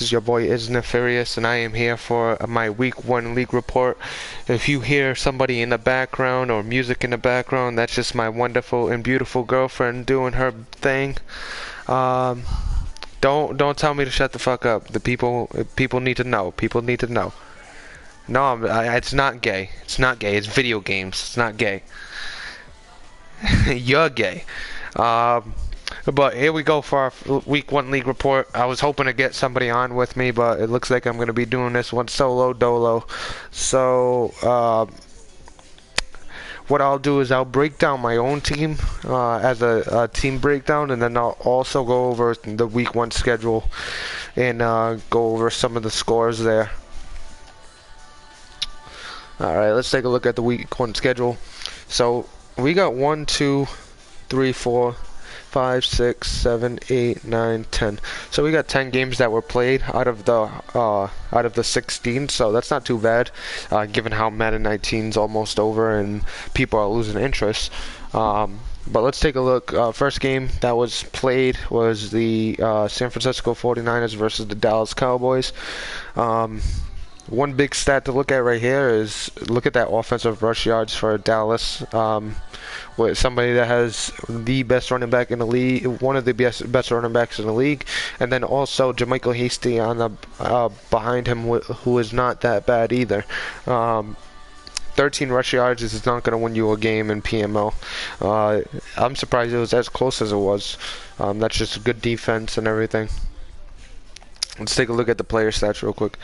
Is your boy is Nefarious, and I am here for my Week 1 league report. If you hear somebody in the background or music in the background, that's just my wonderful and beautiful girlfriend doing her thing. Um, don't tell me to shut the fuck up. The people need to know. People need to know. No, it's not gay. It's not gay. It's video games. It's not gay. You're gay. Um, but here we go for our Week 1 league report. I was hoping to get somebody on with me, but it looks like I'm going to be doing this one solo dolo. So, what I'll do is I'll break down my own team as a team breakdown, and then I'll also go over the Week 1 schedule and go over some of the scores there. Alright, let's take a look at the Week 1 schedule. So, we got 1, 2, 3, 4, 5, 6, 7, 8, 9, 10. So we got 10 games that were played out of the 16. So that's not too bad, given how Madden 19's almost over and people are losing interest. But let's take a look. First game that was played was the San Francisco 49ers versus the Dallas Cowboys. One big stat to look at right here is look at that offensive rush yards for Dallas. With somebody that has the best running back in the league, one of the best running backs in the league, and then also JaMycal Hasty on the behind him, who is not that bad either. 13 rush yards is not going to win you a game in PML. I'm surprised it was as close as it was. That's just good defense and everything. Let's take a look at the player stats real quick.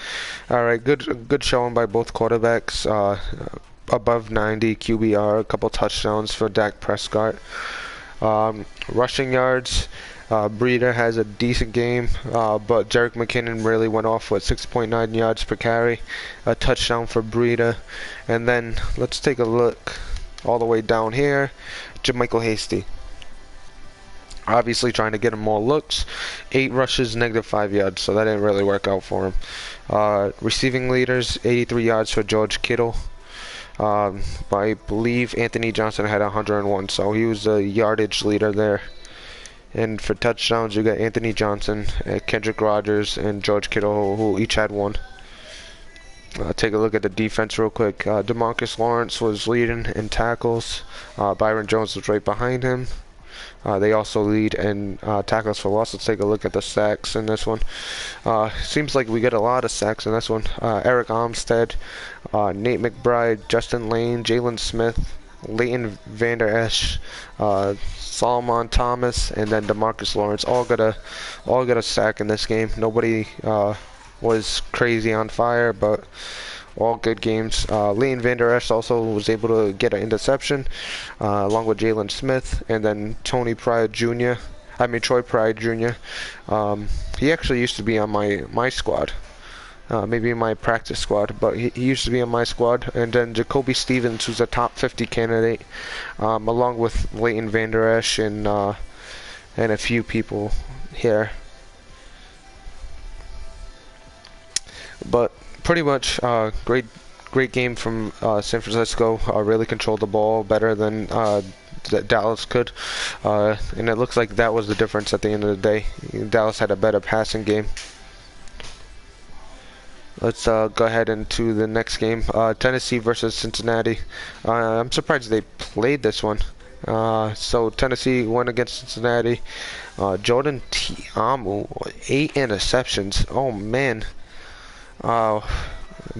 Alright, good showing by both quarterbacks. Above 90 QBR, a couple touchdowns for Dak Prescott. Rushing yards, Breida has a decent game, but Jerick McKinnon really went off with 6.9 yards per carry, a touchdown for Breida. And then let's take a look all the way down here. JaMycal Hasty. Obviously trying to get him more looks. 8 rushes, -5 yards, so that didn't really work out for him. Receiving leaders, 83 yards for George Kittle. I believe Anthony Johnson had 101, so he was the yardage leader there. And for touchdowns, you got Anthony Johnson, Kendrick Rogers, and George Kittle, who each had 1. Take a look at the defense real quick. DeMarcus Lawrence was leading in tackles. Byron Jones was right behind him. They also lead in tackles for loss. Let's take a look at the sacks in this one. Seems like we get a lot of sacks in this one. Eric Armstead, Nate McBride, Justin Lane, Jalen Smith, Leighton Vander Esch, Solomon Thomas, and then DeMarcus Lawrence all got a sack in this game. Nobody was crazy on fire, but all good games. Leighton Vander Esch also was able to get an interception, along with Jalen Smith, and then Troy Pride Jr. He actually used to be on my squad, maybe my practice squad, but he used to be on my squad. And then Jacoby Stevens, who's a top 50 candidate, along with Leighton Vander Esch and a few people here. But pretty much great game from San Francisco. Really controlled the ball better than Dallas could, and it looks like that was the difference at the end of the day. Dallas had a better passing game. Let's go ahead into the next game. Tennessee versus Cincinnati. I'm surprised they played this one. So Tennessee won against Cincinnati. Jordan Ta'amu, 8 interceptions. Oh man.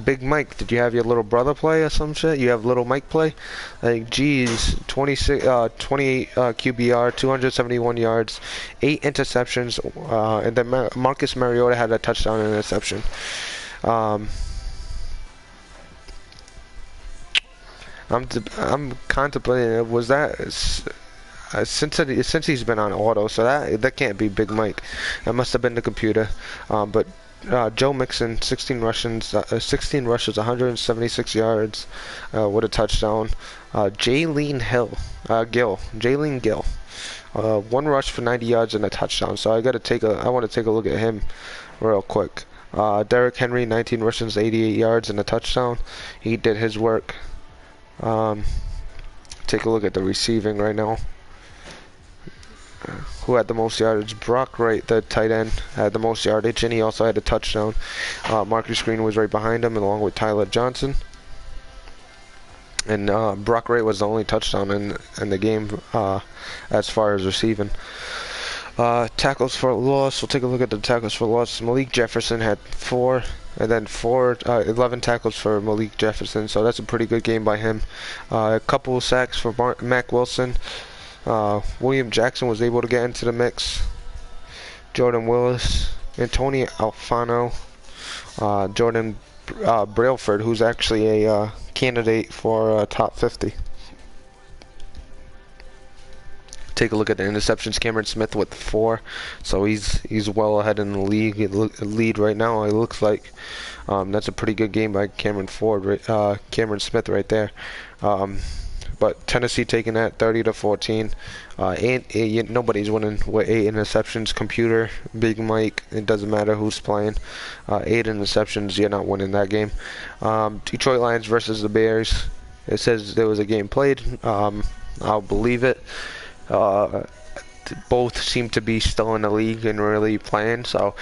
Big Mike, did you have your little brother play or some shit? You have little Mike play? Like, geez, 28 QBR, 271 yards, 8 interceptions, and then Marcus Mariota had a touchdown and interception. I'm contemplating, was that since he's been on auto, so that can't be Big Mike. That must have been the computer. But Joe Mixon, 16 rushes, 176 yards, with a touchdown. Jalen Gill, 1 rush for 90 yards and a touchdown. So I want to take a look at him real quick. Derrick Henry, 19 rushes, 88 yards and a touchdown. He did his work. Take a look at the receiving right now. who had the most yardage. Brock Wright, the tight end, had the most yardage, and he also had a touchdown. Marcus Green was right behind him, along with Tyler Johnson. And Brock Wright was the only touchdown in the game as far as receiving. Tackles for loss. We'll take a look at the tackles for loss. Malik Jefferson had 4, and then 11 tackles for Malik Jefferson. So that's a pretty good game by him. A couple of sacks for Mack Wilson. William Jackson was able to get into the mix. Jordan Willis, Antonio Alfano, Jordan Brailford, who's actually a candidate for top 50. Take a look at the interceptions. Cameron Smith with 4, so he's well ahead in the lead right now. It looks like that's a pretty good game by Cameron Smith right there. But Tennessee taking that 30-14. Nobody's winning with 8 interceptions. Computer, Big Mike, it doesn't matter who's playing. 8 interceptions, you're not winning that game. Detroit Lions versus the Bears. It says there was a game played. I'll believe it. Both seem to be still in the league and really playing. So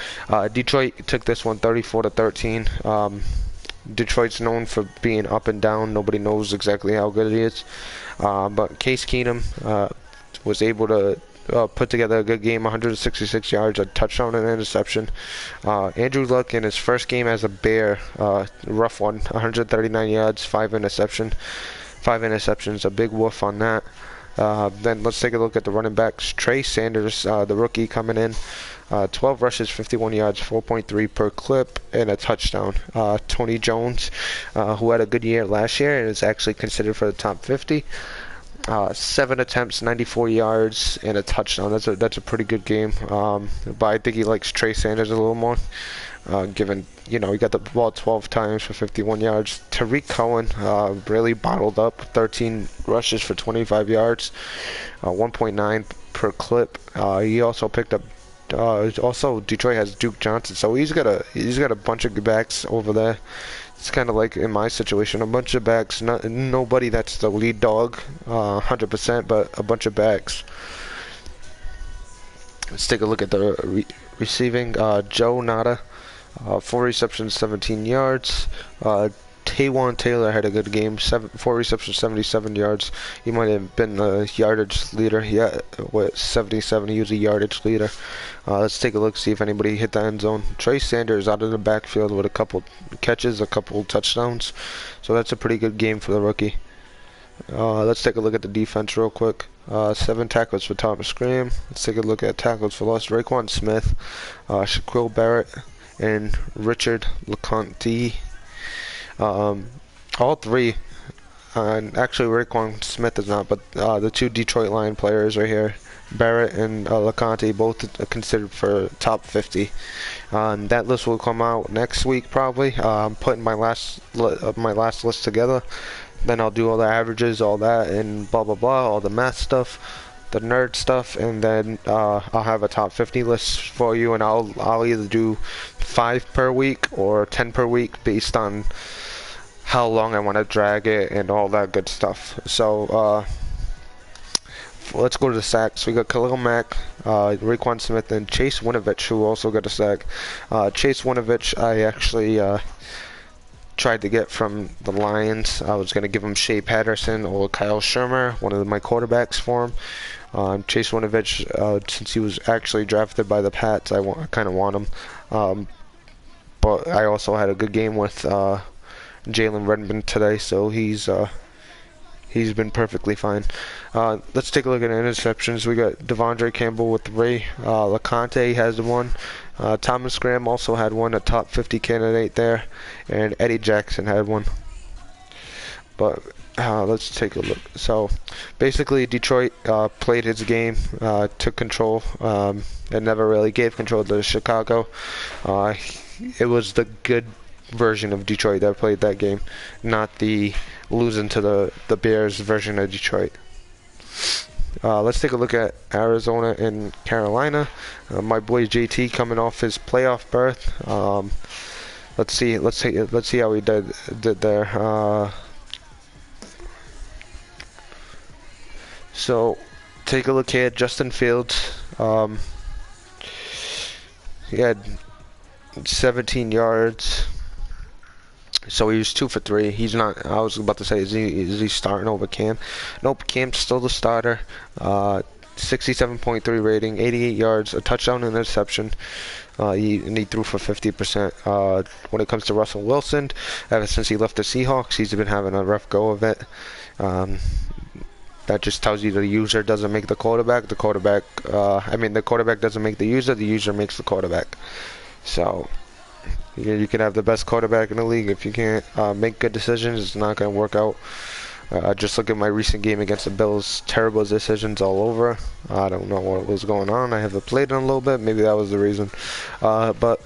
Detroit took this one 34-13. Detroit's known for being up and down. Nobody knows exactly how good it is. But Case Keenum was able to put together a good game, 166 yards, a touchdown and an interception. Andrew Luck in his first game as a Bear, rough one, 139 yards, 5 interceptions, a big woof on that. Then let's take a look at the running backs. Trey Sanders, the rookie, coming in. 12 rushes, 51 yards, 4.3 per clip, and a touchdown. Tony Jones, who had a good year last year and is actually considered for the top 50. 7 attempts, 94 yards, and a touchdown. That's a pretty good game. But I think he likes Trey Sanders a little more, given he got the ball 12 times for 51 yards. Tariq Cohen really bottled up, 13 rushes for 25 yards, 1.9 per clip. He also picked up. Also, Detroit has Duke Johnson, so he's got a bunch of backs over there. It's kind of like in my situation, a bunch of backs. Nobody that's the lead dog, 100%, but a bunch of backs. Let's take a look at the receiving. Joe Nada, 4 receptions, 17 yards. Taywan Taylor had a good game, 4 receptions, 77 yards. He might have been the yardage leader. Yeah, with 77, he was a yardage leader. Let's take a look, see if anybody hit the end zone. Trey Sanders out of the backfield with a couple catches, a couple touchdowns. So that's a pretty good game for the rookie. Let's take a look at the defense real quick. 7 tackles for Thomas Graham. Let's take a look at tackles for loss. Raekwon Smith, Shaquille Barrett, and Richard LeConte. All 3, and actually Raekwon Smith is not, but the 2 Detroit Lion players right here, Barrett and LeConte, both are considered for top 50. That list will come out next week probably. I'm putting my last list together. Then I'll do all the averages, all that, and blah blah blah, all the math stuff, the nerd stuff, and then I'll have a top 50 list for you, and I'll either do 5 per week or 10 per week based on how long I want to drag it and all that good stuff. So let's go to the sacks. We got Khalil Mack, Raekwon Smith, and Chase Winovich, who also got a sack. Chase Winovich, I actually tried to get from the Lions. I was going to give him Shea Patterson or Kyle Shermer, one of my quarterbacks for him. Chase Winovich, since he was actually drafted by the Pats, I kind of want him. But I also had a good game with Jalen Redmond today, so he's been perfectly fine. Let's take a look at interceptions. We got Devondre Campbell with 3. LeConte has 1. Thomas Graham also had 1, a top 50 candidate there, and Eddie Jackson had 1. But let's take a look. So basically, Detroit played his game, took control, and never really gave control to Chicago. It was the good version of Detroit that played that game, not the losing to the Bears version of Detroit. Let's take a look at Arizona and Carolina. My boy JT coming off his playoff berth. Let's see how he did there. So take a look here. Justin Fields. He had 17 yards. So he was 2 for 3. He's not. I was about to say, is he starting over Cam? Nope. Cam's still the starter. 67.3 rating, 88 yards, a touchdown and interception. He threw for 50%. When it comes to Russell Wilson, ever since he left the Seahawks, he's been having a rough go of it. That just tells you the user doesn't make the quarterback. The quarterback doesn't make the user makes the quarterback. So you can have the best quarterback in the league. If you can't make good decisions, it's not going to work out. Just look at my recent game against the Bills. Terrible decisions all over. I don't know what was going on. I haven't played in a little bit. Maybe that was the reason. But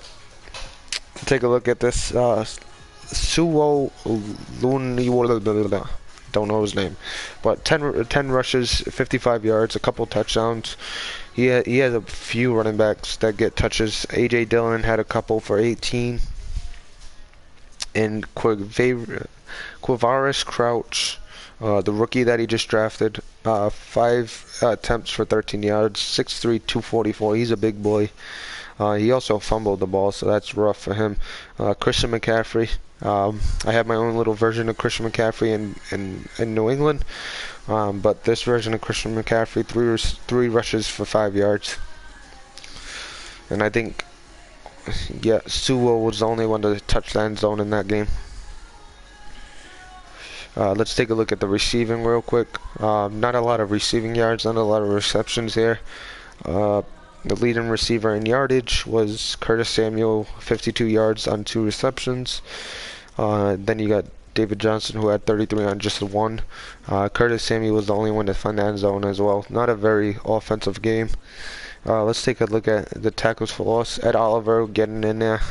take a look at this. Suwo Luni. Don't know his name. But 10 rushes, 55 yards, a couple touchdowns. He has a few running backs that get touches. A.J. Dillon had a couple for 18. And Quavaris Crouch, the rookie that he just drafted, 5 attempts for 13 yards, 6'3", 244. He's a big boy. He also fumbled the ball, so that's rough for him. Christian McCaffrey. I have my own little version of Christian McCaffrey in New England, but this version of Christian McCaffrey, three rushes for 5 yards. And I think, Suwo was the only one to touch the end zone in that game. Let's take a look at the receiving real quick. Not a lot of receiving yards, not a lot of receptions here. The leading receiver in yardage was Curtis Samuel, 52 yards on 2 receptions. Then you got David Johnson, who had 33 on just 1. Curtis Samuel was the only one to find the end zone as well. Not a very offensive game. Let's take a look at the tackles for loss. Ed Oliver getting in there.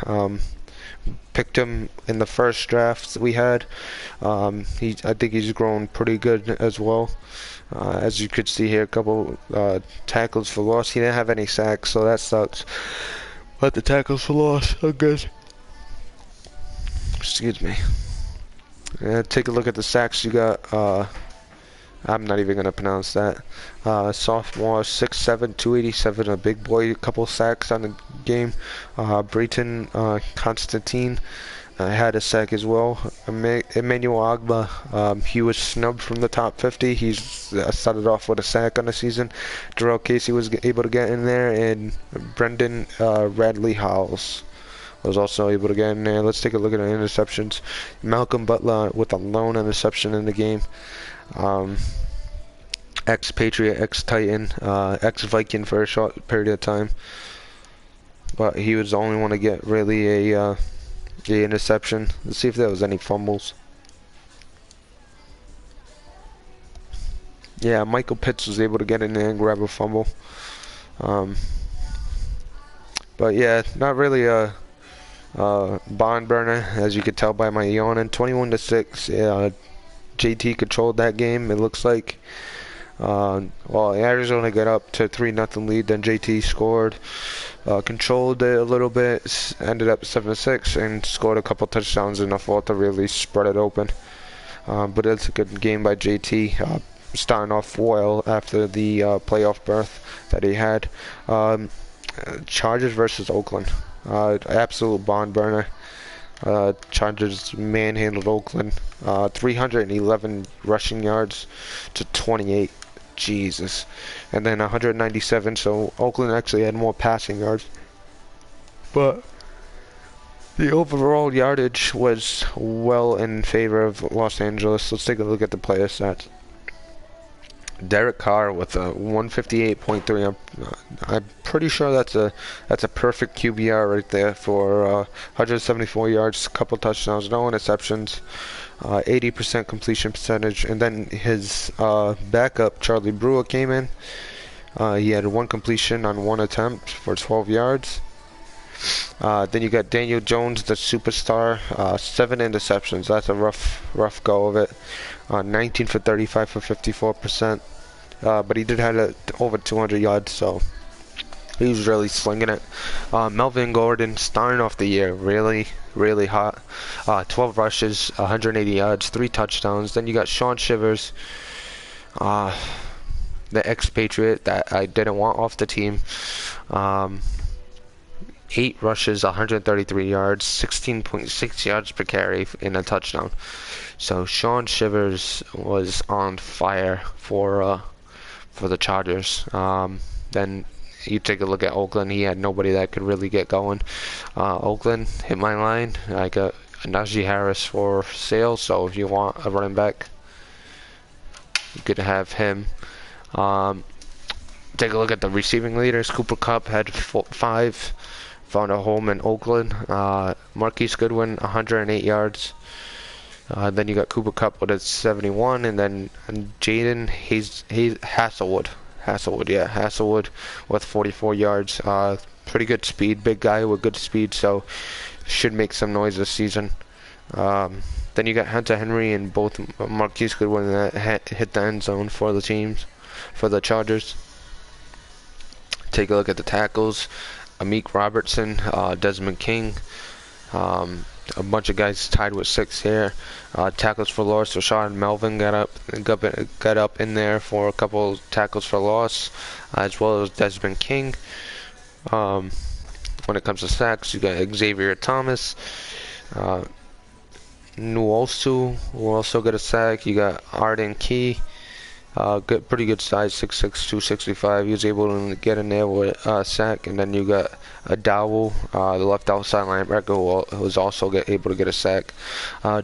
Picked him in the first draft we had. I think he's grown pretty good as well. As you could see here, a couple tackles for loss. He didn't have any sacks, so that sucks. But the tackles for loss are good. Excuse me. Take a look at the sacks you got. I'm not even going to pronounce that. Sophomore, 6'7", 287, a big boy, a couple sacks on the game. Brayton Constantine had a sack as well. Emmanuel Agba, he was snubbed from the top 50. He's started off with a sack on the season. Jarrell Casey was able to get in there, and Brendan Radley Howells was also able to get in there. Let's take a look at the interceptions. Malcolm Butler with a lone interception in the game. Ex-Patriot, ex-Titan, ex-Viking for a short period of time. But he was the only one to get really a interception. Let's see if there was any fumbles. Yeah, Michael Pitts was able to get in there and grab a fumble. But yeah, not really a barn burner, as you could tell by my yawning. 21-6. JT controlled that game, it looks like. Well, Arizona got up to 3-0 lead, then JT scored, controlled it a little bit, ended up 7-6, and scored a couple touchdowns in the fourth to really spread it open. But it's a good game by JT, starting off well after the playoff berth that he had. Chargers versus Oakland, absolute barn burner. Chargers manhandled Oakland, 311 rushing yards to 28. Jesus. And then 197, so Oakland actually had more passing yards. But the overall yardage was well in favor of Los Angeles. Let's take a look at the player stats. Derek Carr with a 158.3. I'm pretty sure that's a perfect QBR right there for 174 yards, couple touchdowns, no interceptions, 80% completion percentage. And then his backup, Charlie Brewer, came in. He had 1 completion on 1 attempt for 12 yards. Then you got Daniel Jones, the superstar, 7 interceptions. That's a rough go of it. 19 for 35 for 54%. But he did have over 200 yards, so he was really slinging it. Melvin Gordon starting off the year really hot. 12 rushes, 180 yards, 3 touchdowns. Then you got Sean Shivers. the ex-Patriot that I didn't want off the team. 8 rushes, 133 yards, 16.6 yards per carry in a touchdown. So Sean Shivers was on fire for the Chargers. Then you take a look at Oakland. He had nobody that could really get going. Oakland hit my line. I got Najee Harris for sale. So if you want a running back, you could have him. Take a look at the receiving leaders. Cooper Kupp had 5. Found a home in Oakland. Marquise Goodwin, 108 yards. Then you got Cooper Kupp with a 71, and then Jaden Hasselwood with 44 yards. Pretty good speed, big guy with good speed, so should make some noise this season. Then you got Hunter Henry and both Marquise Goodwin that hit the end zone for the Chargers. Take a look at the tackles. Amik Robertson, Desmond King, a bunch of guys tied with 6 here. Tackles for loss. Rashad Melvin got up in there for a couple tackles for loss, as well as Desmond King. When it comes to sacks, you got Xavier Thomas, Nuosu, who also got a sack. You got Arden Key. Pretty good size, 6'6", 265. He was able to get in there with a sack. And then you got Adawu, the left outside linebacker, who was also able to get a sack.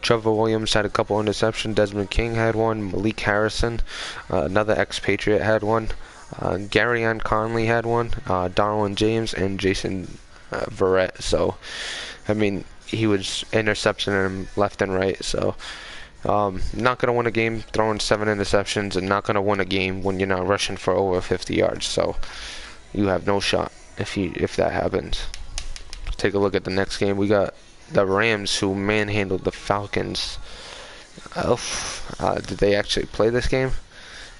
Trevor Williams had a couple interceptions. Desmond King had one. Malik Harrison, another ex-Patriot, had one. Garyon Conley had one. Darwin James and Jason Verrett. So, I mean, he was intercepting him left and right. So, not going to win a game throwing 7 interceptions, and not going to win a game when you're not rushing for over 50 yards. So you have no shot if that happens. Take a look at the next game. We got the Rams, who manhandled the Falcons. Did they actually play this game?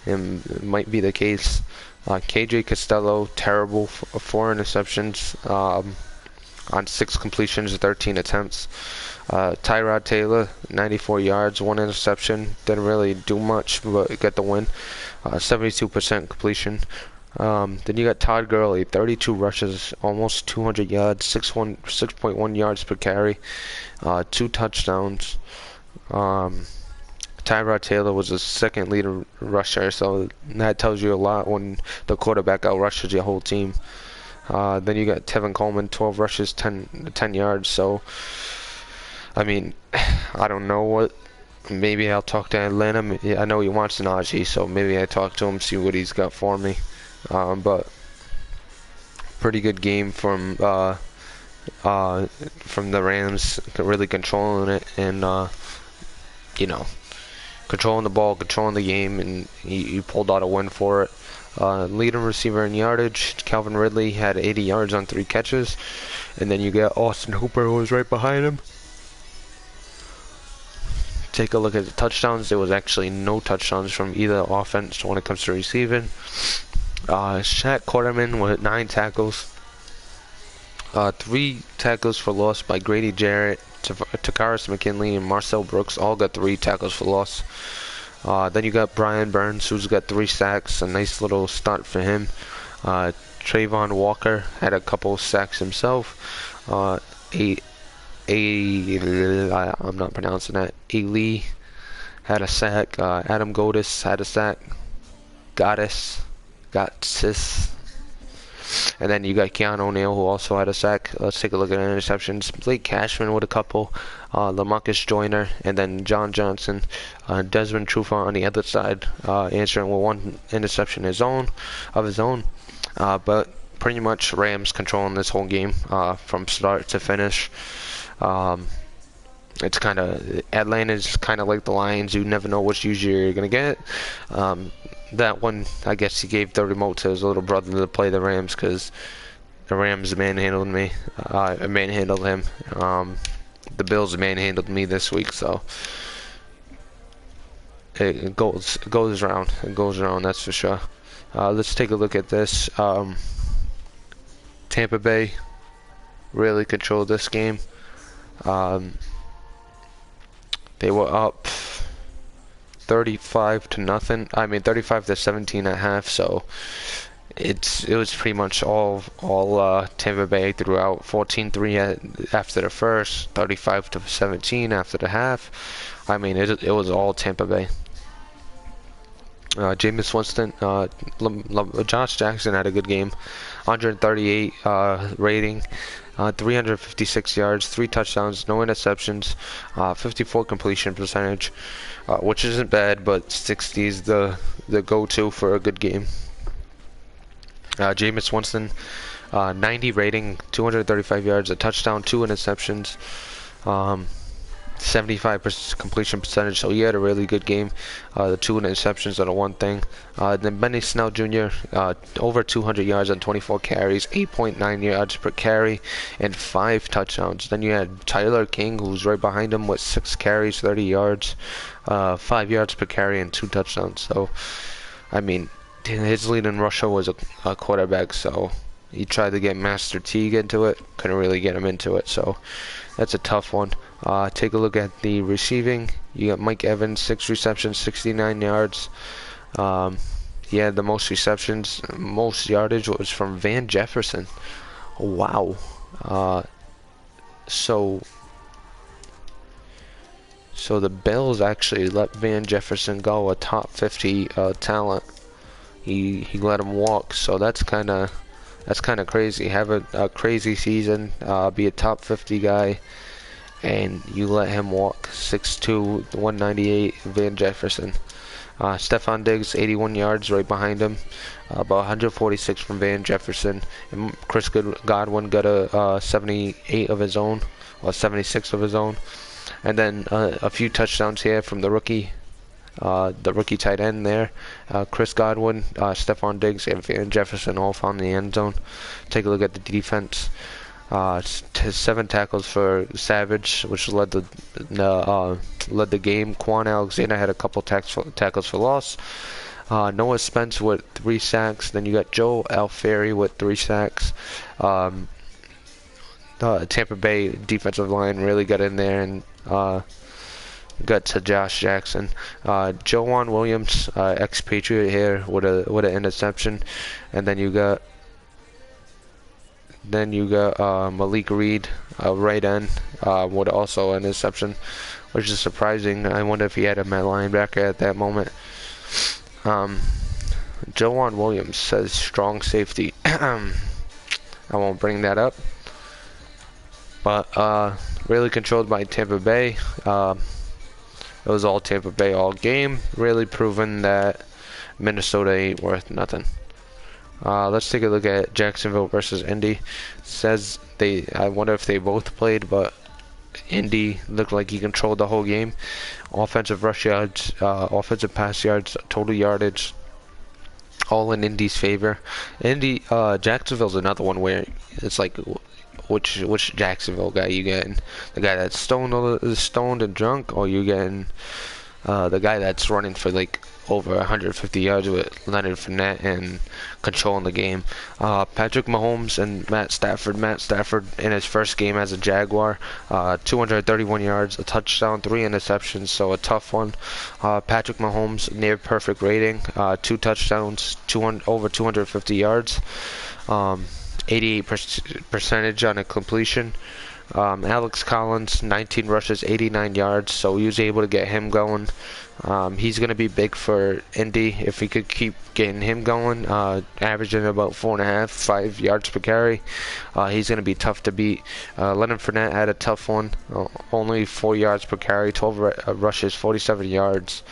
It might be the case. KJ Costello, terrible, 4 interceptions on 6 completions, 13 attempts. Tyrod Taylor, 94 yards, 1 interception. Didn't really do much, but got the win. 72% completion. Then you got Todd Gurley, 32 rushes, almost 200 yards, 6.1 yards per carry, 2 touchdowns. Tyrod Taylor was the second leader rusher, so that tells you a lot when the quarterback out-rushes your whole team. Then you got Tevin Coleman, 12 rushes, 10 yards. So, I mean, I don't know what. Maybe I'll talk to Atlanta. I know he wants Najee, so maybe I talk to him, see what he's got for me. But pretty good game from the Rams, really controlling it and controlling the ball, controlling the game, and he pulled out a win for it. Leading receiver in yardage, Calvin Ridley had 80 yards on 3 catches, and then you got Austin Hooper, who was right behind him. Take a look at the touchdowns. There was actually no touchdowns from either offense when it comes to receiving. Shaq Quarterman with 9 tackles. 3 tackles for loss by Grady Jarrett, Takaris McKinley, and Marcel Brooks all got 3 tackles for loss. Then you got Brian Burns, who's got 3 sacks. A nice little start for him. Trayvon Walker had a couple sacks himself. I'm not pronouncing that. Lee had a sack. Adam Godis had a sack. Gottis. And then you got Keanu O'Neal, who also had a sack. Let's take a look at interceptions. Blake Cashman with a couple. LaMarcus Joyner, and then John Johnson. Desmond Trufant on the other side, answering with 1 interception of his own. But pretty much Rams controlling this whole game from start to finish. It's kind of Atlanta's kind of like the Lions. You never know which usually you're gonna get. That one, I guess he gave the remote to his little brother to play the Rams because the Rams manhandled me. I manhandled him. The Bills manhandled me this week, so it goes around. It goes around, that's for sure. Let's take a look at this. Tampa Bay really controlled this game. They were up 35 to nothing. I mean 35 to 17 at half. So it was pretty much all Tampa Bay throughout. 14-3 after the first, 35 to 17 after the half. I mean it was all Tampa Bay. Jameis Winston, Josh Jackson had a good game. 138 rating, 356 yards, 3 touchdowns, no interceptions, 54 completion percentage, which isn't bad, but 60 is the go-to for a good game. Jameis Winston, 90 rating, 235 yards, a touchdown, 2 interceptions, 75% completion percentage, so he had a really good game. The 2 interceptions are the one thing. Then Benny Snell Jr., over 200 yards on 24 carries, 8.9 yards per carry, and 5 touchdowns. Then you had Tyler King, who's right behind him with 6 carries, 30 yards, 5 yards per carry, and 2 touchdowns. So, I mean, his leading rusher was a quarterback, so he tried to get Master Teague into it, couldn't really get him into it, so that's a tough one. Take a look at the receiving. You got Mike Evans, 6 receptions, 69 yards. He had the most receptions. Most yardage was from Van Jefferson. Wow. So the Bills actually let Van Jefferson go, a top 50 talent. He let him walk, so that's kind of crazy. Have a crazy season, be a top 50 guy, and you let him walk. 6'2", 198, Van Jefferson. Stephon Diggs, 81 yards right behind him, about 146 from Van Jefferson. And Chris Godwin got a 78 of his own, or 76 of his own. And then a few touchdowns here from the rookie tight end there. Chris Godwin, Stephon Diggs, and Van Jefferson all found the end zone. Take a look at the defense. 7 tackles for Savage, which led the game. Quan Alexander had a couple tackles for loss. Noah Spence with 3 sacks. Then you got Joe Alfieri with 3 sacks. Tampa Bay defensive line really got in there and got to Josh Jackson. Joanne Williams, ex-Patriot here with an interception, and then you got Malik Reed, right end, with also an interception, which is surprising. I wonder if he had him at linebacker at that moment. Joanne Williams says strong safety. I won't bring that up. But really controlled by Tampa Bay. It was all Tampa Bay all game, really proving that Minnesota ain't worth nothing. Let's take a look at Jacksonville versus Indy. Says I wonder if they both played, but Indy looked like he controlled the whole game. Offensive rush yards, offensive pass yards, total yardage, all in Indy's favor. Jacksonville's another one where it's like, which Jacksonville guy you getting? The guy that's stoned and drunk, or you getting the guy that's running for like over 150 yards with Leonard Fournette and controlling the game? Patrick Mahomes and Matt Stafford. Matt Stafford in his first game as a Jaguar, 231 yards, a touchdown, 3 interceptions, so a tough one. Patrick Mahomes, near perfect rating, 2 touchdowns, over 250 yards. 88% percentage on a completion. Alex Collins, 19 rushes, 89 yards, so he was able to get him going. He's going to be big for Indy if we could keep getting him going, averaging about 4.5, 5 yards per carry. He's going to be tough to beat. Leonard Fournette had a tough one, only 4 yards per carry, 12 rushes, 47 yards.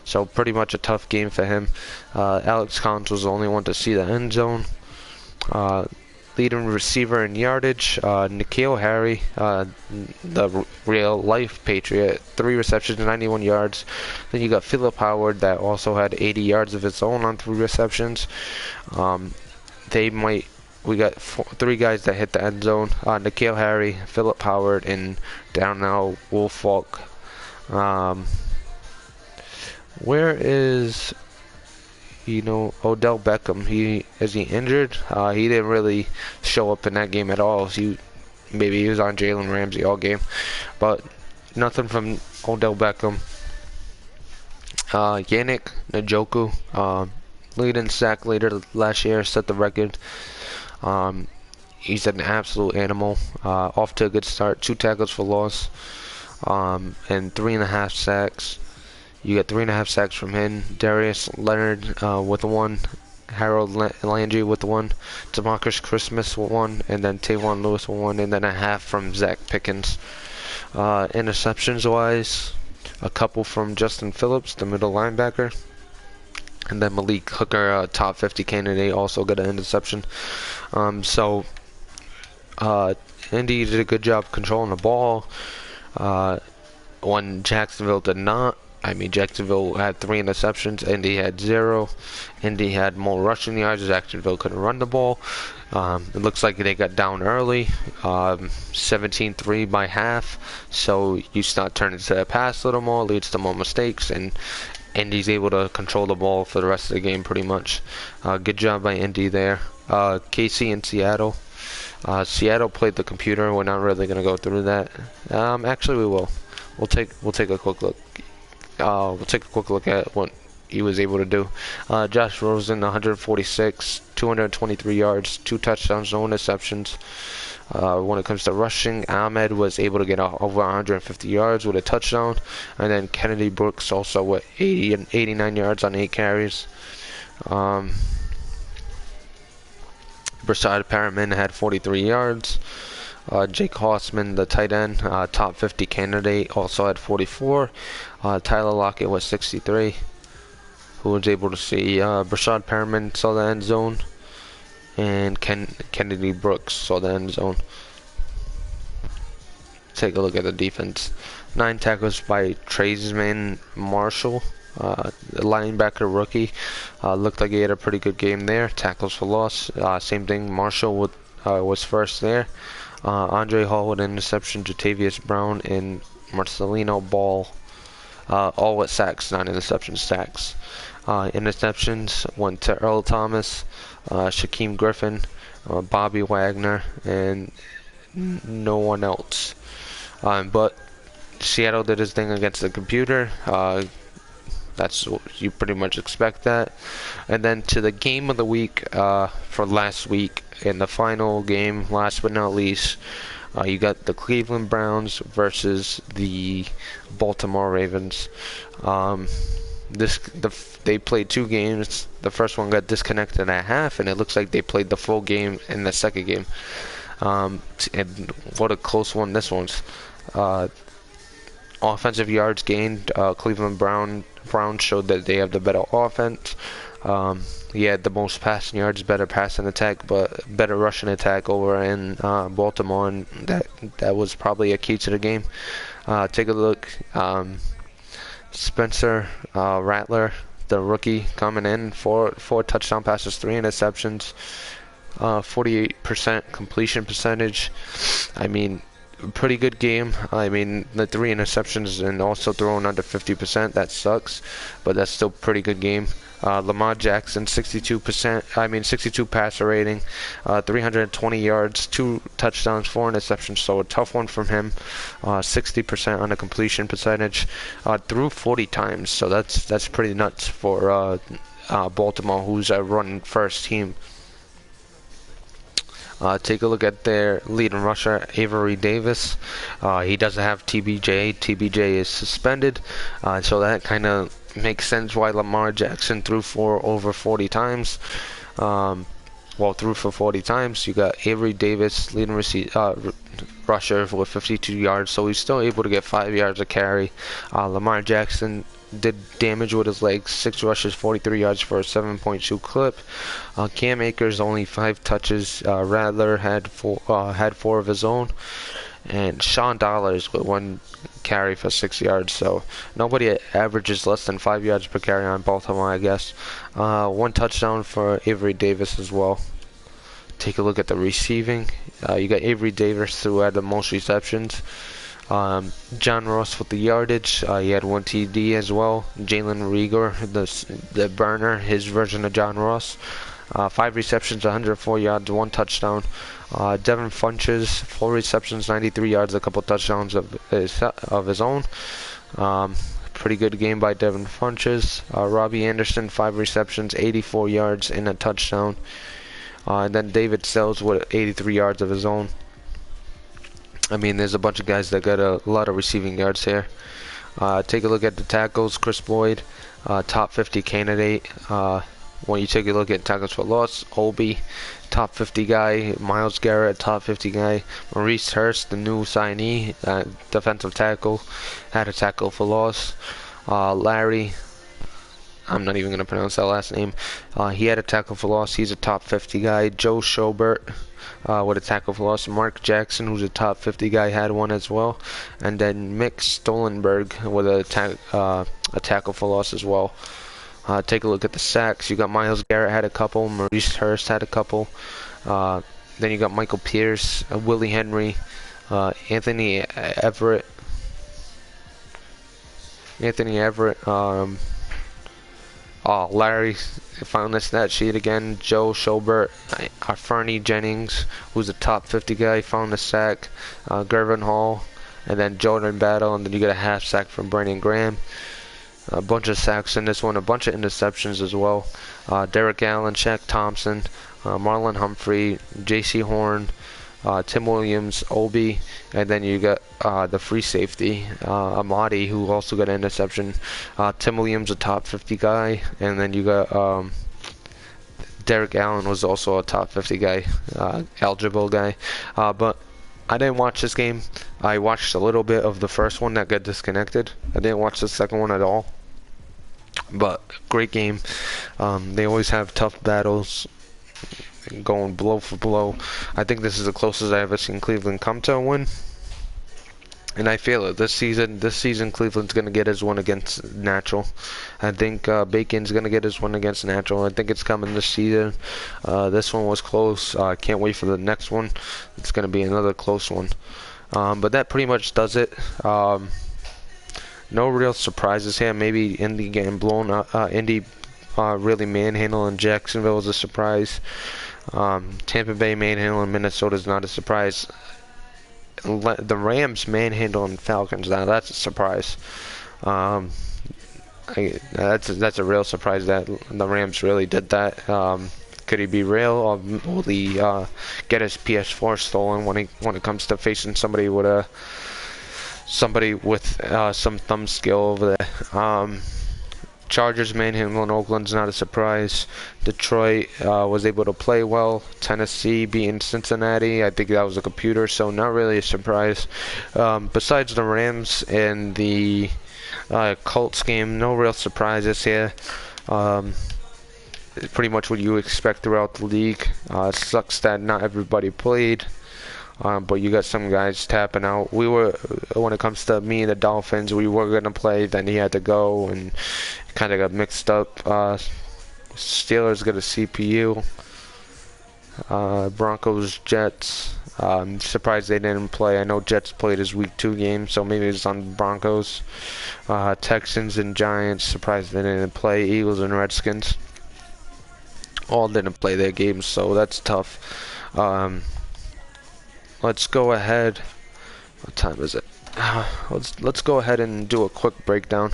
So pretty much a tough game for him. Alex Collins was the only one to see the end zone. Leading receiver in yardage, N'Keal Harry, the real-life Patriot, 3 receptions, 91 yards. Then you got Philip Howard that also had 80 yards of his own on 3 receptions. We got 3 guys that hit the end zone. N'Keal Harry, Philip Howard, and down now Wolf Falk. Where is Odell Beckham? Is he injured? He didn't really show up in that game at all. Maybe he was on Jalen Ramsey all game, but nothing from Odell Beckham. Yannick Njoku, leading sack leader last year, set the record. He's an absolute animal. Off to a good start. 2 tackles for loss, and 3.5 sacks. You got 3.5 sacks from him. Darius Leonard with 1. Harold Landry with 1. Demarcus Christmas with 1. And then Tavon Lewis with 1. And then a half from Zach Pickens. Interceptions-wise, a couple from Justin Phillips, the middle linebacker. And then Malik Hooker, top 50 candidate, also got an interception. Indy did a good job controlling the ball. When Jacksonville did not. Jacksonville had 3 interceptions. Indy had 0. Indy had more rushing yards. Jacksonville couldn't run the ball. It looks like they got down early, 17-3 by half. So you start turning to the pass a little more, leads to more mistakes, and Indy's able to control the ball for the rest of the game pretty much. Good job by Indy there. KC in Seattle. Seattle played the computer. We're not really going to go through that. Actually, we will. We'll take a quick look. We'll take a quick look at what he was able to do. Josh Rosen, 146, 223 yards, 2 touchdowns, no interceptions. When it comes to rushing, Ahmed was able to get over 150 yards with a touchdown. And then Kennedy Brooks also with 80 and 89 yards on 8 carries. Brashad Perriman had 43 yards. Jake Hossman, the tight end, top 50 candidate, also had 44. Tyler Lockett was 63. Who was able to see Brashad Perriman saw the end zone, and Kennedy Brooks saw the end zone. Take a look at the defense. 9 tackles by Trazman Marshall, the linebacker rookie. Looked like he had a pretty good game there. Tackles for loss. Same thing. Marshall was first there. Andre Hall with an interception. Jatavius Brown and Marcelino Ball. All with sacks, not interceptions, sacks. Interceptions went to Earl Thomas, Shaquem Griffin, Bobby Wagner, and no one else. But Seattle did his thing against the computer. That's you pretty much expect that. And then to the game of the week for last week, in the final game, last but not least, you got the Cleveland Browns versus the Baltimore Ravens. They played 2 games. The first one got disconnected at half, and it looks like they played the full game in the second game. And what a close one this one's. Offensive yards gained. Cleveland Browns showed that they have the better offense. He had the most passing yards, better passing attack, but better rushing attack over in Baltimore, and that was probably a key to the game. Take a look. Spencer Rattler, the rookie, coming in, 4 touchdown passes, 3 interceptions, 48% completion percentage. Pretty good game. The 3 interceptions and also throwing under 50%, that sucks, but that's still pretty good game. Lamar Jackson, 62 passer rating, 320 yards, 2 touchdowns, 4 interceptions, so a tough one from him. 60% on the completion percentage, threw 40 times, so that's pretty nuts for Baltimore, who's a run first team. Take a look at their leading rusher, Avery Davis. He doesn't have TBJ. TBJ is suspended, so that kind of makes sense why Lamar Jackson threw for over 40 times. Threw for 40 times. You got Avery Davis, leading rusher with 52 yards, so he's still able to get 5 yards a carry. Lamar Jackson did damage with his legs, 6 rushes, 43 yards for a 7.2 clip. Cam Akers only 5 touches. Rattler had 4 of his own, and Sean Dollars with 1 carry for 6 yards. So nobody averages less than 5 yards per carry on Baltimore, I guess. 1 touchdown for Avery Davis as well. Take a look at the receiving. You got Avery Davis, who had the most receptions. John Ross with the yardage. He had 1 TD as well. Jalen Reagor, the burner, his version of John Ross. 5 receptions, 104 yards, 1 touchdown. Devin Funches, 4 receptions, 93 yards, a couple touchdowns of his own. Pretty good game by Devin Funches. Robbie Anderson, 5 receptions, 84 yards, and a touchdown. And then David Sells with 83 yards of his own. I mean, there's a bunch of guys that got a lot of receiving yards here. Take a look at the tackles. Chris Boyd, top 50 candidate. When you take a look at tackles for loss, Obi, top 50 guy. Myles Garrett, top 50 guy. Maurice Hurst, the new signee, defensive tackle, had a tackle for loss. Larry, I'm not even going to pronounce that last name. He had a tackle for loss. He's a top 50 guy. Joe Schobert with a tackle for loss. Mark Jackson, who's a top 50 guy, had one as well. And then Mick Stolenberg with a tackle for loss as well. Take a look at the sacks. You got Myles Garrett had a couple. Maurice Hurst had a couple. Then you got Michael Pierce, Willie Henry, Anthony Everett. Larry found the stat sheet again. Joe Schobert, Fernie Jennings, who's a top 50 guy, found the sack. Gervin Hall, and then Jordan Battle, and then you get a half sack from Brandon Graham. A bunch of sacks in this one, a bunch of interceptions as well. Derek Allen, Shaq Thompson, Marlon Humphrey, J.C. Horn, Tim Williams, Obi, and then you got the free safety, Amadi, who also got an interception. Tim Williams, a top 50 guy, and then you got Derek Allen was also a top 50 guy, eligible guy. But I didn't watch this game. I watched a little bit of the first one that got disconnected. I didn't watch the second one at all. But great game. They always have tough battles, going blow for blow. I think this is the closest I've ever seen Cleveland come to a win. And I feel it. This season Cleveland's going to get his one against Natural. I think Bacon's going to get his one against Natural. I think it's coming this season. This one was close. I can't wait for the next one. It's going to be another close one. But that pretty much does it. No real surprises here. Maybe Indy getting blown up. Indy really manhandling Jacksonville is a surprise. Tampa Bay manhandling Minnesota is not a surprise. The Rams manhandling Falcons, now that's a surprise. That's a real surprise that the Rams really did that. Could he be real, or will he get his PS4 stolen when it comes to facing somebody with some thumb skill over there? Chargers manhandling Oakland's not a surprise. Detroit was able to play well. Tennessee beating Cincinnati, I think that was a computer, so not really a surprise. Besides the Rams and the Colts game, no real surprises here. Pretty much what you expect throughout the league. It sucks that not everybody played. But you got some guys tapping out. When it comes to me and the Dolphins, we were going to play, then he had to go, and kind of got mixed up. Steelers got a CPU. Broncos, Jets. I'm surprised they didn't play. I know Jets played his week 2 game, so maybe it's on Broncos. Texans and Giants, surprised they didn't play. Eagles and Redskins all didn't play their games, so that's tough. Let's go ahead. What time is it? Let's go ahead and do a quick breakdown.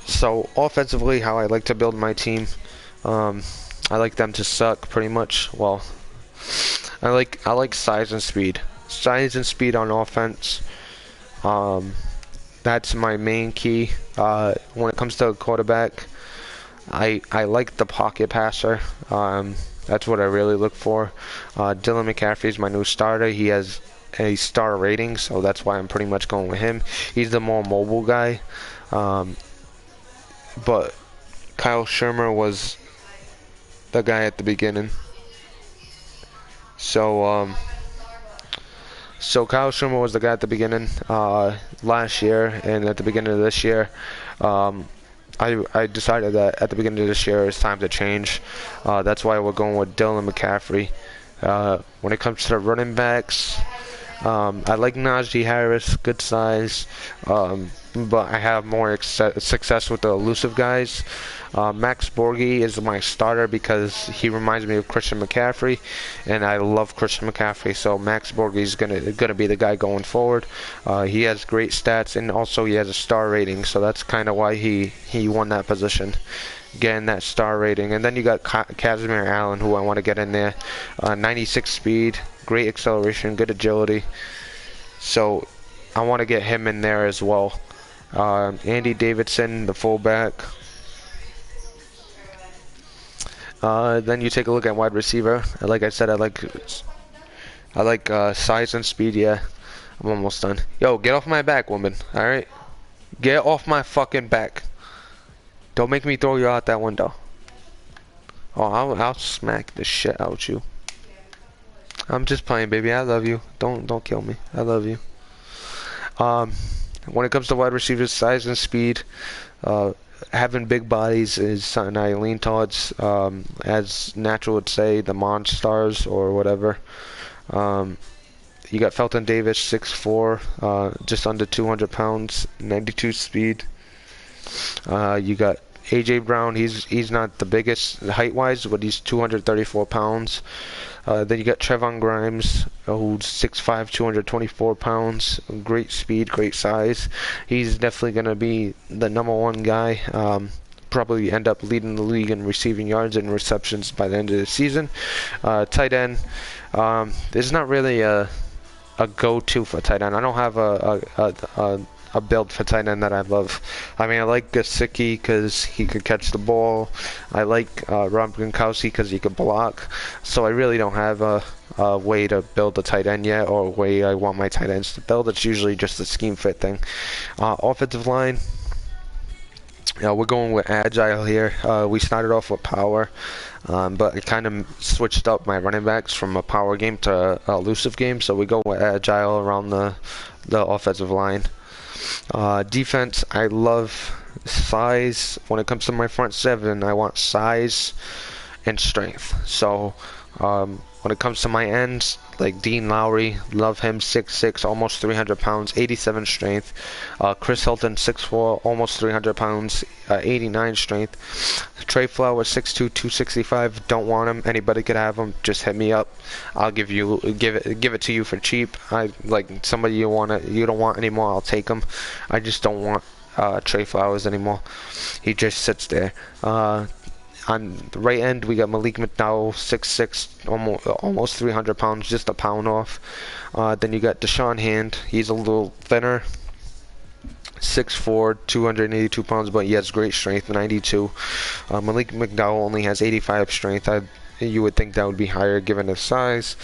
So offensively, how I like to build my team, I like them to suck pretty much. Well, I like size and speed. Size and speed on offense. That's my main key. When it comes to a quarterback, I like the pocket passer. That's what I really look for. Dylan McCaffrey is my new starter. He has a star rating, so that's why I'm pretty much going with him. He's the more mobile guy. But Kyle Shermer was the guy at the beginning. So Kyle Shermer was the guy at the beginning last year, and at the beginning of this year, I decided that at the beginning of this year it's time to change. That's why we're going with Dylan McCaffrey. When it comes to the running backs, I like Najee Harris, good size, but I have more success with the elusive guys. Max Borghi is my starter because he reminds me of Christian McCaffrey, and I love Christian McCaffrey. So Max Borghi is gonna be the guy going forward. He has great stats, and also he has a star rating, so that's kind of why he won that position, getting that star rating. And then you got Casimir Allen, who I want to get in there. 96 speed, great acceleration, good agility. So I want to get him in there as well. Andy Davidson, the fullback. Then you take a look at wide receiver. Like I said, I like size and speed. Yeah, I'm almost done. Yo, get off my back, woman. All right, get off my fucking back. Don't make me throw you out that window. Oh, I'll smack the shit out you. I'm just playing, baby. I love you. Don't kill me. I love you. When it comes to wide receivers, size and speed, having big bodies is something I lean towards. As Natural would say, the Monstars or whatever. You got Felton Davis, 6'4", just under 200 pounds, 92 speed. You got AJ Brown. He's not the biggest height-wise, but he's 234 pounds. Then you got Trevon Grimes, who's 6'5", 224 pounds. Great speed, great size. He's definitely going to be the #1 guy. Probably end up leading the league in receiving yards and receptions by the end of the season. Tight end. There's not really a go-to for tight end. I don't have a build for tight end that I love. I mean, I like Gesicki because he could catch the ball. I like Rob Gronkowski because he could block. So I really don't have a way to build a tight end yet, or a way I want my tight ends to build. It's usually just a scheme fit thing. Offensive line. We're going with agile here. We started off with power, but I kind of switched up my running backs from a power game to a elusive game. So we go with agile around the offensive line. Defense, I love size. When it comes to my front seven, I want size and strength. So when it comes to my ends, like Dean Lowry, love him, 6'6", almost 300 pounds, 87 strength. Chris Hilton, 6'4", almost 300 pounds, 89 strength. Trey Flowers, 6'2", 265, don't want him. Anybody could have him. Just hit me up. I'll give it to you for cheap. I like somebody you don't want anymore. I'll take him. I just don't want Trey Flowers anymore. He just sits there. On the right end, we got Malik McDowell, 6'6", almost 300 pounds, just a pound off. Then you got Deshaun Hand. He's a little thinner, 6'4", 282 pounds, but he has great strength, 92. Malik McDowell only has 85 strength. You would think that would be higher given his size.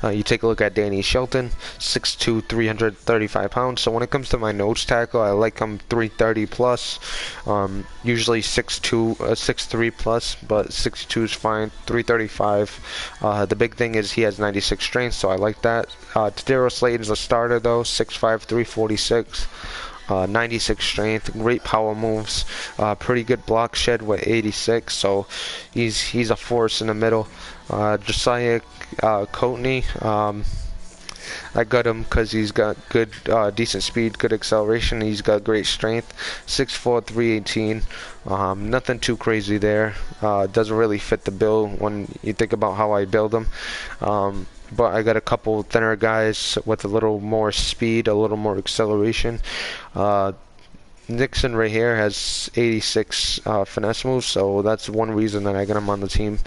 You take a look at Danny Shelton, 6'2", 335 pounds. So when it comes to my nose tackle, I like him 330 plus. Usually 6'2", 6'3 plus, but 6'2 is fine. 335. The big thing is he has 96 strength, so I like that. Tadero Slayton's a starter though, 6'5", 346. 96 strength, great power moves, pretty good block shed with 86, so he's a force in the middle. Josiah Coatney, I got him because he's got good, decent speed, good acceleration. He's got great strength, 6'4", 318. Nothing too crazy there. Doesn't really fit the bill when you think about how I build them. But I got a couple thinner guys with a little more speed, a little more acceleration. Nixon right here has 86 finesse moves, so that's one reason that I got him on the team.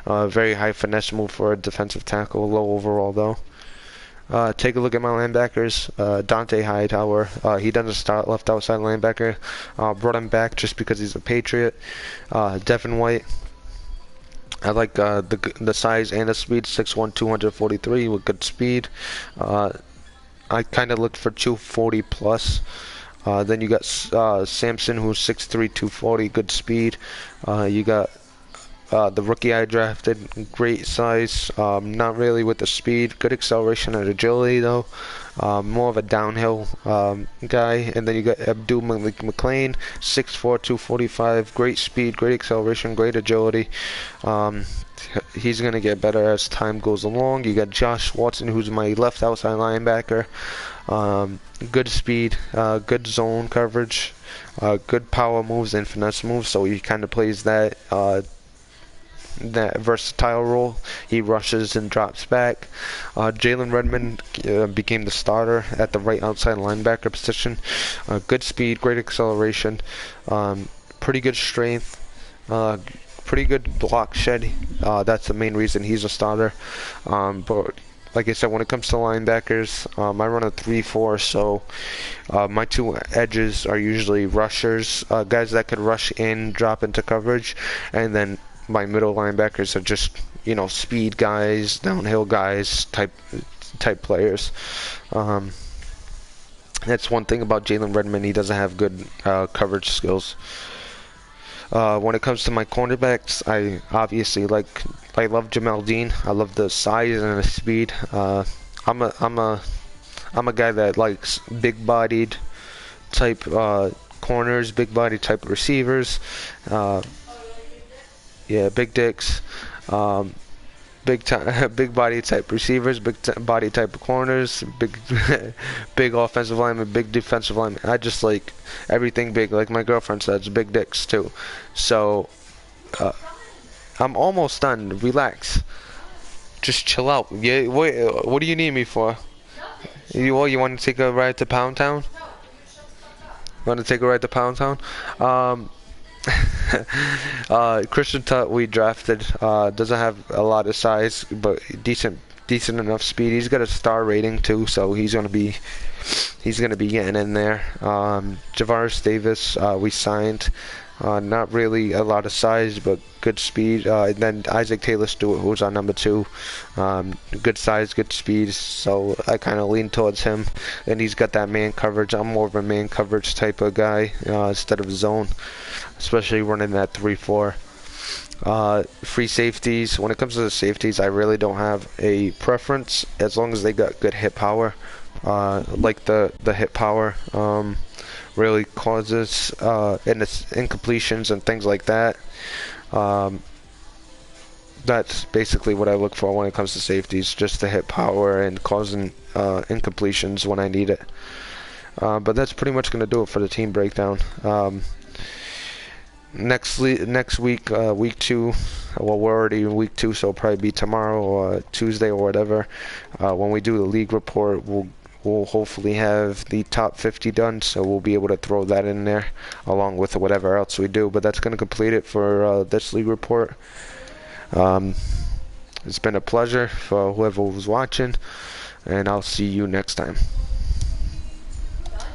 Very high finesse move for a defensive tackle, low overall though. Take a look at my linebackers. Dante Hightower, he doesn't start left outside linebacker. Brought him back just because he's a Patriot. Devin White. I like the size and the speed, 6'1", 243 with good speed. I kind of looked for 240 plus. Then you got Samson, who's 6'3", 240, good speed. You got the rookie I drafted, great size, not really with the speed, good acceleration and agility though. more of a downhill guy. And then you got Abdul McLean, 6'4", 245, great speed, great acceleration, great agility. He's going to get better as time goes along. You got Josh Watson, who's my left outside linebacker. Good speed, good zone coverage, good power moves and finesse moves. So he kind of plays that versatile role. He rushes and drops back. Jalen Redmond became the starter at the right outside linebacker position. Good speed, great acceleration, pretty good strength, pretty good block shed. That's the main reason he's a starter. But like I said, when it comes to linebackers, I run a 3-4, so my two edges are usually rushers, guys that could rush in, drop into coverage, and then my middle linebackers are just, speed guys, downhill guys, type players. That's one thing about Jalen Redmond. He doesn't have good coverage skills. When it comes to my cornerbacks, I obviously I love Jamel Dean. I love the size and the speed. I'm a guy that likes big-bodied type corners, big-body type receivers. Big dicks. Big body type receivers, body type corners, big offensive linemen, big defensive linemen. I just like everything big. Like my girlfriend says, big dicks too. So I'm almost done. Relax. Just chill out. Yeah. What do you need me for? You want to take a ride to Pound Town? Want to take a ride to Pound Town? Christian Tutt we drafted doesn't have a lot of size, but decent enough speed. He's got a star rating too, so he's gonna be getting in there. Javaris Davis we signed. Not really a lot of size, but good speed. And then Isaac Taylor Stewart, who's our number 2. Good size, good speed, so I kind of lean towards him. And he's got that man coverage. I'm more of a man coverage type of guy instead of zone, especially running that 3-4. Free safeties. When it comes to the safeties, I really don't have a preference as long as they got good hit power. Like the hit power really causes incompletions and things like that. That's basically what I look for when it comes to safeties, just the hit power and causing incompletions when I need it. But that's pretty much going to do it for the team breakdown. Next week, week 2, well, we're already in week 2, so it'll probably be tomorrow or Tuesday or whatever. When we do the league report, we'll hopefully have the top 50 done, so we'll be able to throw that in there along with whatever else we do. But that's going to complete it for this league report. It's been a pleasure for whoever was watching, and I'll see you next time.